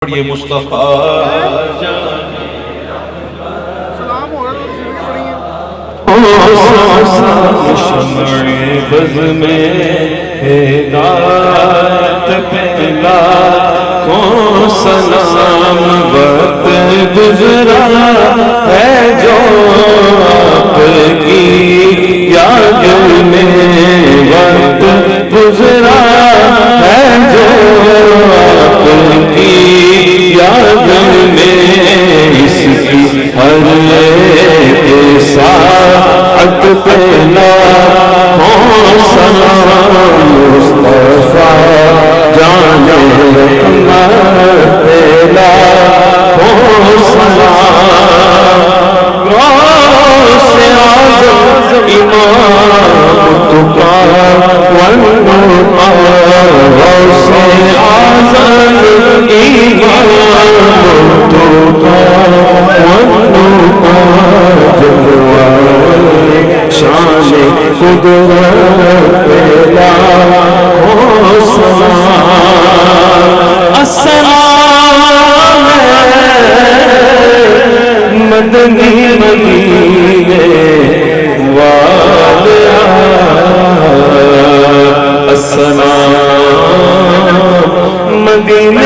پڑھیے مصطفیٰ شمع بز میں ہدایت پہلا کو سلام وقت گزرا ہے جو آپ کی یاد میں وقت گزرا ہے جو آپ کی یاد میں اس کی ہر ایک ساعت پہلا ہو سلام مصطفیٰ جان رحمت پہلا ہو سلام غوث اعظم امام تقا والنقا غوث اعظم امام تقا والنقا شان قدرت پہلا ہو سلام السلام مدنی مدینے والیا السلام مدینہ